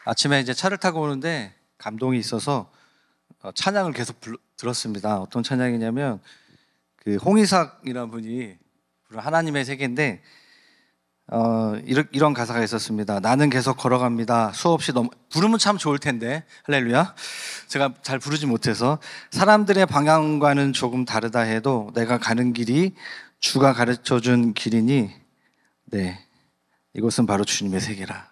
아침에 이제 차를 타고 오는데 감동이 있어서 찬양을 계속 들었습니다. 어떤 찬양이냐면 그 홍이삭이라는 분이 부른 하나님의 세계인데 이런 가사가 있었습니다. 나는 계속 걸어갑니다. 수없이 부르면 참 좋을 텐데 할렐루야. 제가 잘 부르지 못해서 사람들의 방향과는 조금 다르다 해도 내가 가는 길이 주가 가르쳐준 길이니 네 이곳은 바로 주님의 세계라.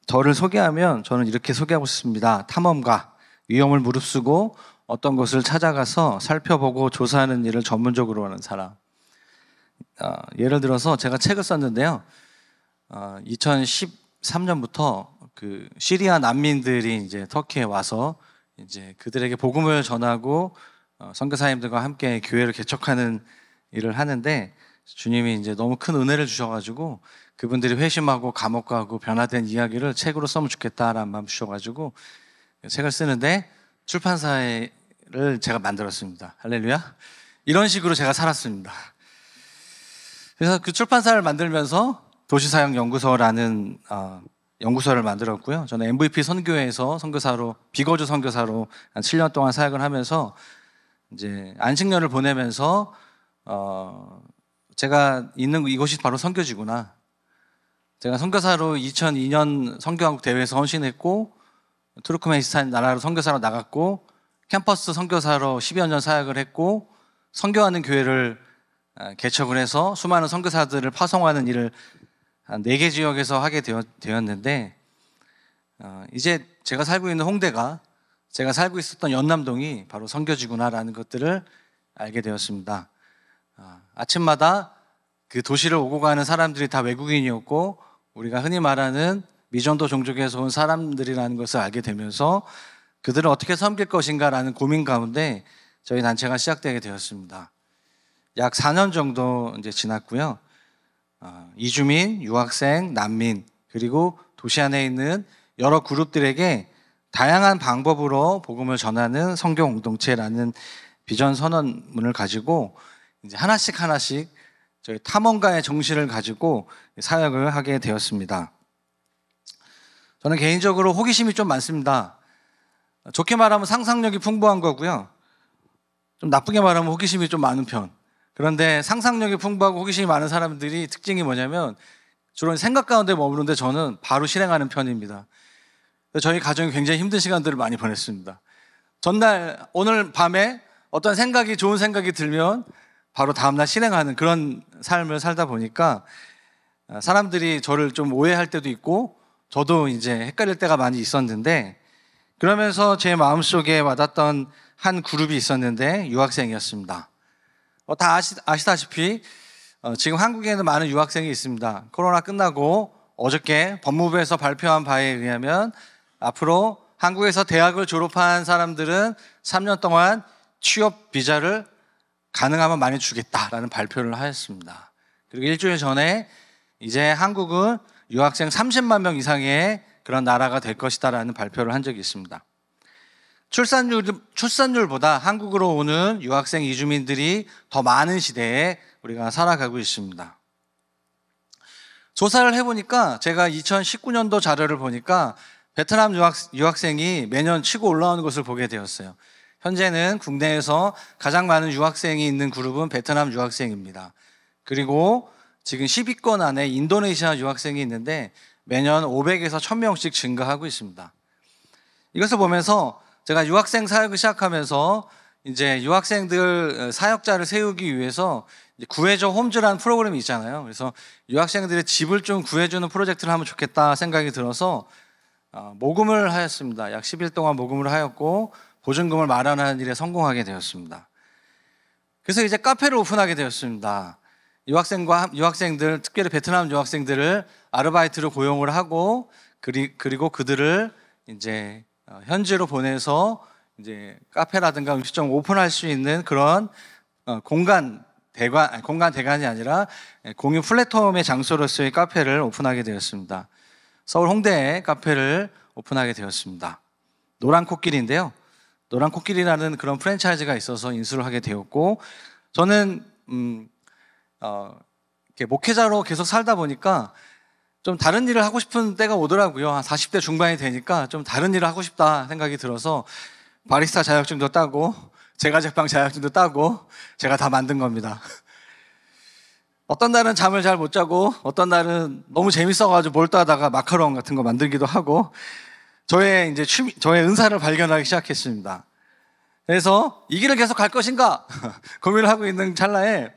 저를 소개하면 저는 이렇게 소개하고 싶습니다. 탐험가, 위험을 무릅쓰고 어떤 것을 찾아가서 살펴보고 조사하는 일을 전문적으로 하는 사람. 예를 들어서 제가 책을 썼는데요. 2013년부터 그 시리아 난민들이 이제 터키에 와서 이제 그들에게 복음을 전하고 선교사님들과 함께 교회를 개척하는 일을 하는데 주님이 이제 너무 큰 은혜를 주셔가지고 그분들이 회심하고 감옥 가고 변화된 이야기를 책으로 쓰면 좋겠다라는 마음 주셔가지고 책을 쓰는데 출판사를 제가 만들었습니다. 할렐루야. 이런 식으로 제가 살았습니다. 그래서 그 출판사를 만들면서 도시사역연구소라는 연구소를 만들었고요. 저는 MVP 선교회에서 선교사로 비거주 선교사로 한 7년 동안 사역을 하면서 이제 안식년을 보내면서 제가 있는 이곳이 바로 선교지구나. 제가 선교사로 2002년 선교한국 대회에서 헌신했고 투르크메니스탄 나라로 선교사로 나갔고 캠퍼스 선교사로 10여 년 사역을 했고 선교하는 교회를 개척을 해서 수많은 선교사들을 파송하는 일을 한 4개 지역에서 하게 되었는데 이제 제가 살고 있는 홍대가 제가 살고 있었던 연남동이 바로 선교지구나라는 것들을 알게 되었습니다. 아침마다 그 도시를 오고 가는 사람들이 다 외국인이었고 우리가 흔히 말하는 미전도 종족에서 온 사람들이라는 것을 알게 되면서 그들을 어떻게 섬길 것인가라는 고민 가운데 저희 단체가 시작되게 되었습니다. 약 4년 정도 이제 지났고요. 이주민, 유학생, 난민 그리고 도시 안에 있는 여러 그룹들에게 다양한 방법으로 복음을 전하는 선교 공동체라는 비전 선언문을 가지고 이제 하나씩 저희 탐험가의 정신을 가지고 사역을 하게 되었습니다. 저는 개인적으로 호기심이 좀 많습니다. 좋게 말하면 상상력이 풍부한 거고요. 좀 나쁘게 말하면 호기심이 좀 많은 편. 그런데 상상력이 풍부하고 호기심이 많은 사람들이 특징이 뭐냐면 주로 생각 가운데 머무는데 저는 바로 실행하는 편입니다. 저희 가정이 굉장히 힘든 시간들을 많이 보냈습니다. 전날 오늘 밤에 어떤 생각이 좋은 생각이 들면 바로 다음날 실행하는 그런 삶을 살다 보니까 사람들이 저를 좀 오해할 때도 있고 저도 이제 헷갈릴 때가 많이 있었는데 그러면서 제 마음속에 와닿던 한 그룹이 있었는데 유학생이었습니다. 다 아시다시피 지금 한국에는 많은 유학생이 있습니다. 코로나 끝나고 어저께 법무부에서 발표한 바에 의하면 앞으로 한국에서 대학을 졸업한 사람들은 3년 동안 취업 비자를 가능하면 많이 주겠다라는 발표를 하였습니다. 그리고 일주일 전에 이제 한국은 유학생 30만 명 이상의 그런 나라가 될 것이다라는 발표를 한 적이 있습니다. 출산율보다 한국으로 오는 유학생 이주민들이 더 많은 시대에 우리가 살아가고 있습니다. 조사를 해보니까 제가 2019년도 자료를 보니까 베트남 유학생이 매년 치고 올라오는 것을 보게 되었어요. 현재는 국내에서 가장 많은 유학생이 있는 그룹은 베트남 유학생입니다. 그리고 지금 10위권 안에 인도네시아 유학생이 있는데 매년 500에서 1000명씩 증가하고 있습니다. 이것을 보면서 제가 유학생 사역을 시작하면서 이제 유학생들 사역자를 세우기 위해서 구해줘 홈즈라는 프로그램이 있잖아요. 그래서 유학생들의 집을 좀 구해주는 프로젝트를 하면 좋겠다 생각이 들어서 모금을 하였습니다. 약 10일 동안 모금을 하였고 보증금을 마련하는 일에 성공하게 되었습니다. 그래서 이제 카페를 오픈하게 되었습니다. 유학생들, 특별히 베트남 유학생들을 아르바이트로 고용을 하고 그리고 그들을 이제 현지로 보내서 이제 카페라든가 음식점 오픈할 수 있는 그런 공간 대관이 아니라 공유 플랫폼의 장소로서의 카페를 오픈하게 되었습니다. 서울 홍대에 카페를 오픈하게 되었습니다. 노란 코끼리인데요. 노란 코끼리라는 그런 프랜차이즈가 있어서 인수를 하게 되었고 저는 목회자로 계속 살다 보니까 좀 다른 일을 하고 싶은 때가 오더라고요. 한 40대 중반이 되니까 좀 다른 일을 하고 싶다 생각이 들어서 바리스타 자격증도 따고 제과제빵 자격증도 따고 제가 다 만든 겁니다. 어떤 날은 잠을 잘 못 자고 어떤 날은 너무 재밌어가지고 몰두하다가 마카롱 같은 거 만들기도 하고 저의 은사를 발견하기 시작했습니다. 그래서 이 길을 계속 갈 것인가 고민을 하고 있는 찰나에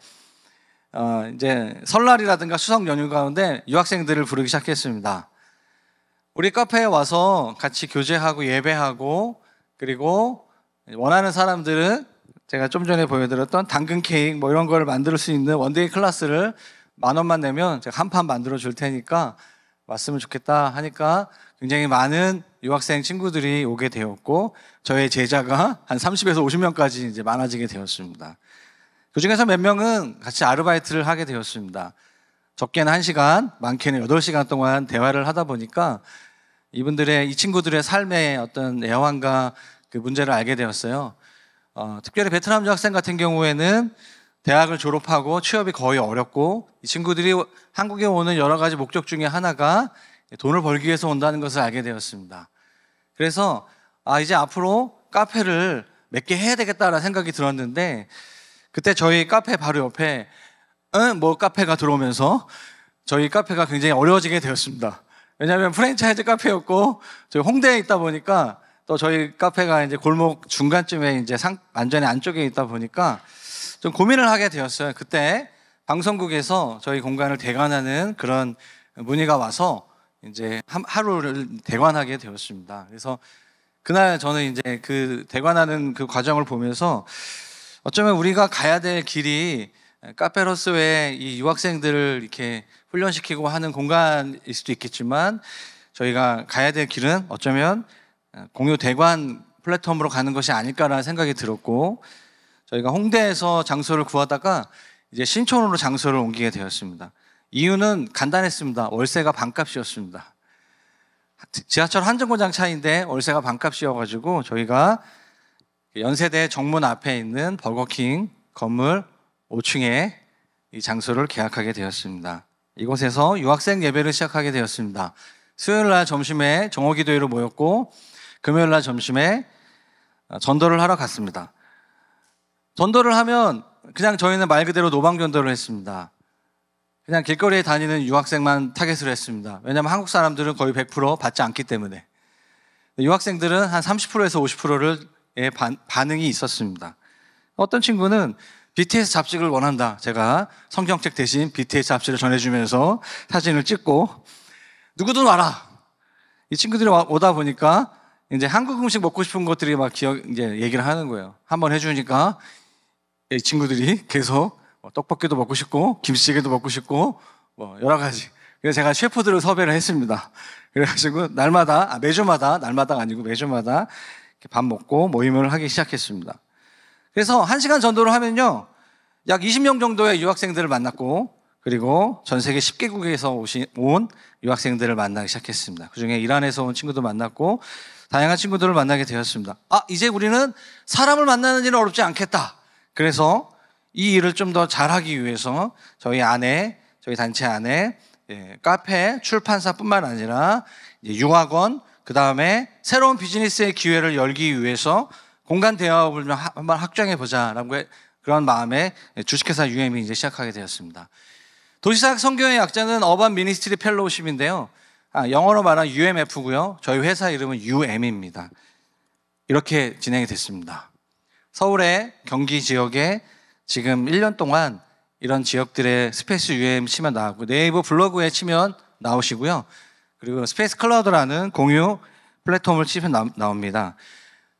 이제 설날이라든가 추석 연휴 가운데 유학생들을 부르기 시작했습니다. 우리 카페에 와서 같이 교제하고 예배하고 그리고 원하는 사람들은 제가 좀 전에 보여드렸던 당근 케이크 뭐 이런 걸 만들 수 있는 원데이 클래스를 10,000원만 내면 제가 한 판 만들어 줄 테니까 왔으면 좋겠다 하니까 굉장히 많은 유학생 친구들이 오게 되었고 저의 제자가 한 30에서 50명까지 이제 많아지게 되었습니다. 그 중에서 몇 명은 같이 아르바이트를 하게 되었습니다. 적게는 1시간, 많게는 8시간 동안 대화를 하다 보니까 이 친구들의 삶의 어떤 애환과 그 문제를 알게 되었어요. 특별히 베트남 유학생 같은 경우에는 대학을 졸업하고 취업이 거의 어렵고 이 친구들이 한국에 오는 여러 가지 목적 중에 하나가 돈을 벌기 위해서 온다는 것을 알게 되었습니다. 그래서 이제 앞으로 카페를 몇 개 해야 되겠다라는 생각이 들었는데 그때 저희 카페 바로 옆에 카페가 들어오면서 저희 카페가 굉장히 어려워지게 되었습니다. 왜냐하면 프랜차이즈 카페였고 저희 홍대에 있다 보니까 또 저희 카페가 이제 골목 중간쯤에 이제 완전히 안쪽에 있다 보니까 좀 고민을 하게 되었어요. 그때 방송국에서 저희 공간을 대관하는 그런 문의가 와서 이제 하루를 대관하게 되었습니다. 그래서 그날 저는 이제 그 대관하는 그 과정을 보면서 어쩌면 우리가 가야 될 길이 카페로서의 이 유학생들을 이렇게 훈련시키고 하는 공간일 수도 있겠지만 저희가 가야 될 길은 어쩌면 공유 대관 플랫폼으로 가는 것이 아닐까라는 생각이 들었고 저희가 홍대에서 장소를 구하다가 이제 신촌으로 장소를 옮기게 되었습니다. 이유는 간단했습니다. 월세가 반값이었습니다. 지하철 한 정거장 차이인데 월세가 반값이어가지고 저희가 연세대 정문 앞에 있는 버거킹 건물 5층에 이 장소를 계약하게 되었습니다. 이곳에서 유학생 예배를 시작하게 되었습니다. 수요일 날 점심에 정오기도회로 모였고 금요일 날 점심에 전도를 하러 갔습니다. 전도를 하면 그냥 저희는 말 그대로 노방전도를 했습니다. 그냥 길거리에 다니는 유학생만 타겟으로 했습니다. 왜냐하면 한국 사람들은 거의 100% 받지 않기 때문에. 유학생들은 한 30%에서 50%의 반응이 있었습니다. 어떤 친구는 BTS 잡식을 원한다. 제가 성경책 대신 BTS 잡식을 전해주면서 사진을 찍고 누구든 와라. 이 친구들이 오다 보니까 이제 한국 음식 먹고 싶은 것들이 막 이제 얘기를 하는 거예요. 한번 해주니까 이 친구들이 계속 떡볶이도 먹고 싶고 김치찌개도 먹고 싶고 뭐 여러 가지. 그래서 제가 셰프들을 섭외를 했습니다. 그래가지고 매주마다 날마다가 아니고 매주마다 이렇게 밥 먹고 모임을 하기 시작했습니다. 그래서 1시간 전도를 하면요 약 20명 정도의 유학생들을 만났고 그리고 전 세계 10개국에서 온 유학생들을 만나기 시작했습니다. 그중에 이란에서 온 친구도 만났고 다양한 친구들을 만나게 되었습니다. 이제 우리는 사람을 만나는 일은 어렵지 않겠다. 그래서 이 일을 좀 더 잘하기 위해서 저희 단체 안에 카페, 출판사뿐만 아니라 유학원, 그 다음에 새로운 비즈니스의 기회를 열기 위해서 공간 대화업을 한번 확장해보자라고 그런 마음에 주식회사 UM이 이제 시작하게 되었습니다. 도시사학 선교의 약자는 어반 미니스트리 펠로우십인데요. 영어로 말하면 UMF고요. 저희 회사 이름은 UM입니다. 이렇게 진행이 됐습니다. 서울의 경기 지역에 지금 1년 동안 이런 지역들의 스페이스 UM 치면 나오고 네이버 블로그에 치면 나오시고요. 그리고 스페이스 클라우드라는 공유 플랫폼을 치면 나옵니다.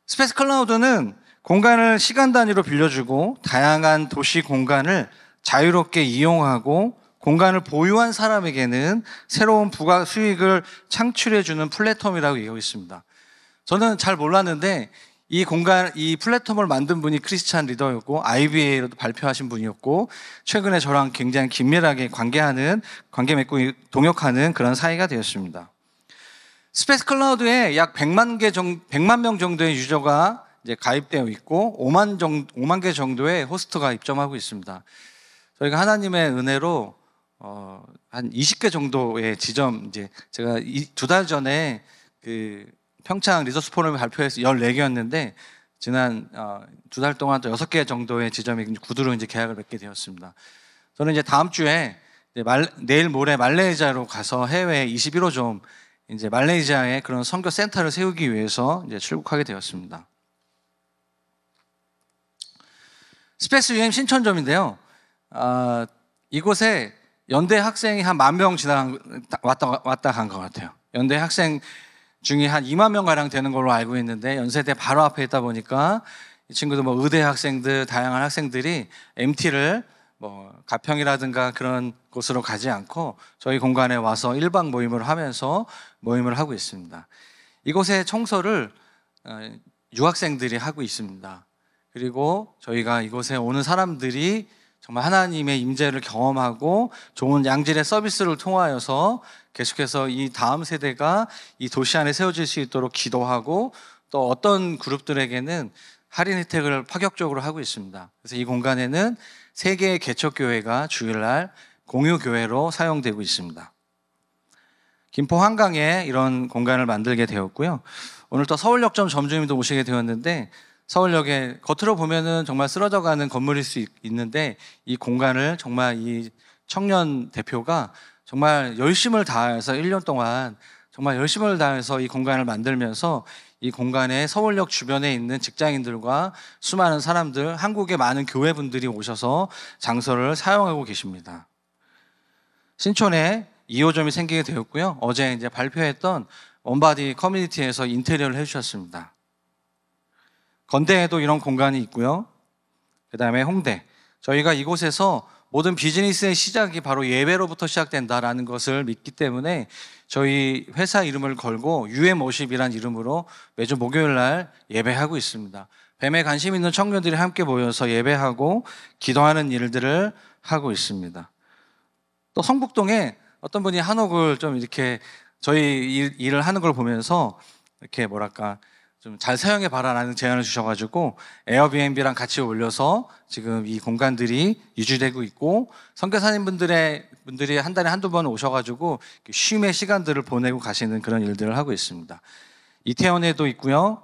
스페이스 클라우드는 공간을 시간 단위로 빌려주고 다양한 도시 공간을 자유롭게 이용하고 공간을 보유한 사람에게는 새로운 부가 수익을 창출해주는 플랫폼이라고 얘기하고 있습니다. 저는 잘 몰랐는데 이 플랫폼을 만든 분이 크리스찬 리더였고 IBA로도 발표하신 분이었고 최근에 저랑 굉장히 긴밀하게 관계 맺고 동역하는 그런 사이가 되었습니다. 스페이스 클라우드에 약 100만 명 정도의 유저가 이제 가입되어 있고 5만 개 정도의 호스트가 입점하고 있습니다. 저희가 하나님의 은혜로 한 20개 정도의 지점, 이제 제가 2달 전에 그 평창 리소스 포럼을 발표해서 14개였는데 지난 2달 동안 또 6개 정도의 지점이 구두로 이제 계약을 맺게 되었습니다. 저는 이제 다음 주에 이제 내일 모레 말레이시아로 가서 해외 21호점 이제 말레이시아에 그런 선교 센터를 세우기 위해서 이제 출국하게 되었습니다. 스페이스 UM 신천점인데요. 이곳에 연대 학생이 한 10,000명 왔다 간 것 같아요. 연대 학생 중에 한 2만 명 가량 되는 걸로 알고 있는데 연세대 바로 앞에 있다 보니까 이 친구들 뭐 의대 학생들, 다양한 학생들이 MT를 뭐 가평이라든가 그런 곳으로 가지 않고 저희 공간에 와서 1박 모임을 하면서 모임을 하고 있습니다. 이곳의 청소를 유학생들이 하고 있습니다. 그리고 저희가 이곳에 오는 사람들이 정말 하나님의 임재를 경험하고 좋은 양질의 서비스를 통하여서 계속해서 이 다음 세대가 이 도시 안에 세워질 수 있도록 기도하고 또 어떤 그룹들에게는 할인 혜택을 파격적으로 하고 있습니다. 그래서 이 공간에는 3개의 개척교회가 주일날 공유교회로 사용되고 있습니다. 김포 한강에 이런 공간을 만들게 되었고요. 오늘 또 서울역점 점주님도 오시게 되었는데 서울역에 겉으로 보면은 정말 쓰러져가는 건물일 수 있는데 이 공간을 정말 이 청년 대표가 정말 열심을 다해서 1년 동안 정말 열심을 다해서 이 공간을 만들면서 이 공간에 서울역 주변에 있는 직장인들과 수많은 사람들, 한국의 많은 교회분들이 오셔서 장소를 사용하고 계십니다. 신촌에 2호점이 생기게 되었고요. 어제 이제 발표했던 원바디 커뮤니티에서 인테리어를 해주셨습니다. 건대에도 이런 공간이 있고요. 그 다음에 홍대. 저희가 이곳에서 모든 비즈니스의 시작이 바로 예배로부터 시작된다라는 것을 믿기 때문에 저희 회사 이름을 걸고 UM워십이라는 이름으로 매주 목요일 날 예배하고 있습니다. 뱀에 관심 있는 청년들이 함께 모여서 예배하고 기도하는 일들을 하고 있습니다. 또 성북동에 어떤 분이 한옥을 좀 이렇게 저희 일을 하는 걸 보면서 이렇게 뭐랄까 좀 잘 사용해 봐라라는 제안을 주셔가지고 에어비앤비랑 같이 올려서 지금 이 공간들이 유지되고 있고 선교사님분들이 한 달에 한두 번 오셔가지고 쉼의 시간들을 보내고 가시는 그런 일들을 하고 있습니다. 이태원에도 있고요,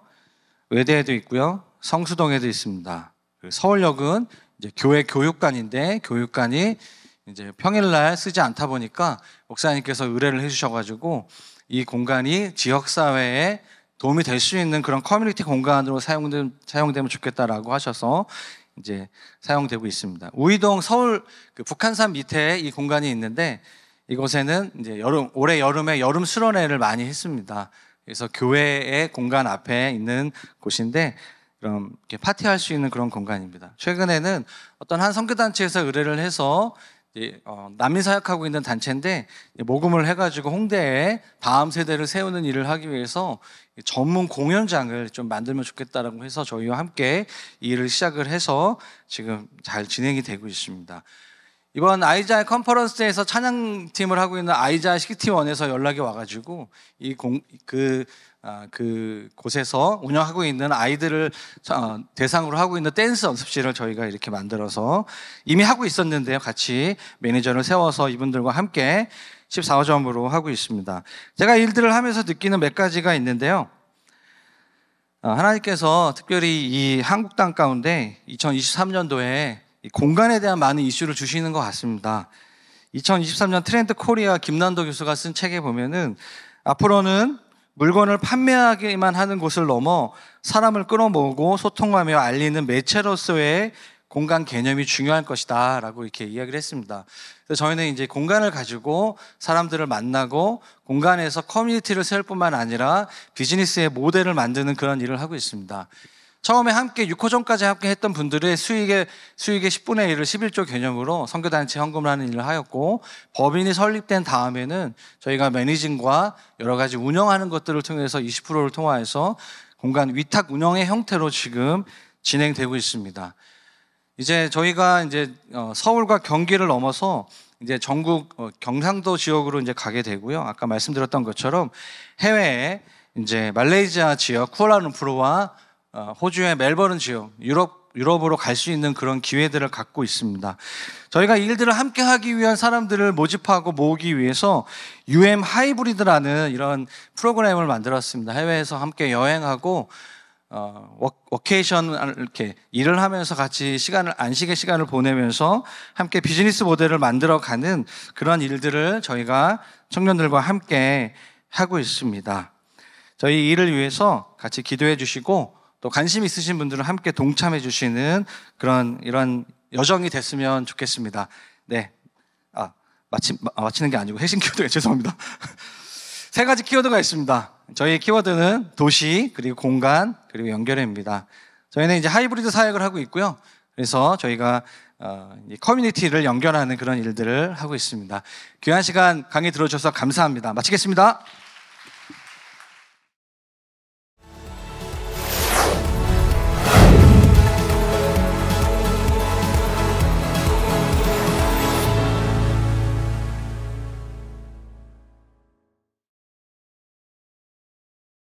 외대에도 있고요, 성수동에도 있습니다. 서울역은 이제 교회 교육관인데 교육관이 이제 평일날 쓰지 않다 보니까 목사님께서 의뢰를 해주셔가지고 이 공간이 지역사회에 도움이 될 수 있는 그런 커뮤니티 공간으로 사용되면 좋겠다라고 하셔서 이제 사용되고 있습니다. 우이동 서울 북한산 밑에 이 공간이 있는데 이곳에는 이제 올해 여름에 여름 수련회를 많이 했습니다. 그래서 교회의 공간 앞에 있는 곳인데 그럼 이렇게 파티할 수 있는 그런 공간입니다. 최근에는 어떤 한 선교단체에서 의뢰를 해서 난민 사역하고 있는 단체인데 모금을 해가지고 홍대에 다음 세대를 세우는 일을 하기 위해서 전문 공연장을 좀 만들면 좋겠다라고 해서 저희와 함께 이 일을 시작을 해서 지금 잘 진행이 되고 있습니다. 이번 아이자 컨퍼런스에서 찬양팀을 하고 있는 아이자 시티원에서 연락이 와가지고 그 곳에서 운영하고 있는 아이들을 대상으로 하고 있는 댄스 연습실을 저희가 이렇게 만들어서 이미 하고 있었는데요. 같이 매니저를 세워서 이분들과 함께 14호점으로 하고 있습니다. 제가 일들을 하면서 느끼는 몇 가지가 있는데요. 하나님께서 특별히 이 한국 땅 가운데 2023년도에 공간에 대한 많은 이슈를 주시는 것 같습니다. 2023년 트렌드 코리아 김난도 교수가 쓴 책에 보면은 앞으로는 물건을 판매하기만 하는 곳을 넘어 사람을 끌어모으고 소통하며 알리는 매체로서의 공간 개념이 중요할 것이다 라고 이렇게 이야기를 했습니다. 그래서 저희는 이제 공간을 가지고 사람들을 만나고 공간에서 커뮤니티를 세울 뿐만 아니라 비즈니스의 모델을 만드는 그런 일을 하고 있습니다. 처음에 함께 6호점까지 함께 했던 분들의 수익의 10분의 1을 11조 개념으로 선교단체 헌금을 하는 일을 하였고 법인이 설립된 다음에는 저희가 매니징과 여러 가지 운영하는 것들을 통해서 20%를 통화해서 공간 위탁 운영의 형태로 지금 진행되고 있습니다. 이제 저희가 이제 서울과 경기를 넘어서 이제 전국 경상도 지역으로 이제 가게 되고요. 아까 말씀드렸던 것처럼 해외에 이제 말레이시아 지역 쿠알라룸푸르와 호주의 멜버른 지역, 유럽 유럽으로 갈 수 있는 그런 기회들을 갖고 있습니다. 저희가 이 일들을 함께 하기 위한 사람들을 모집하고 모으기 위해서 UM 하이브리드라는 이런 프로그램을 만들었습니다. 해외에서 함께 여행하고 워케이션 이렇게 일을 하면서 같이 안식의 시간을 보내면서 함께 비즈니스 모델을 만들어가는 그런 일들을 저희가 청년들과 함께 하고 있습니다. 저희 일을 위해서 같이 기도해 주시고 또 관심 있으신 분들은 함께 동참해 주시는 이런 여정이 됐으면 좋겠습니다. 네, 마치는 게 아니고 핵심 키워드가 죄송합니다. 세 가지 키워드가 있습니다. 저희 키워드는 도시, 그리고 공간, 그리고 연결입니다. 저희는 이제 하이브리드 사역을 하고 있고요. 그래서 저희가 커뮤니티를 연결하는 그런 일들을 하고 있습니다. 귀한 시간 강의 들어주셔서 감사합니다. 마치겠습니다.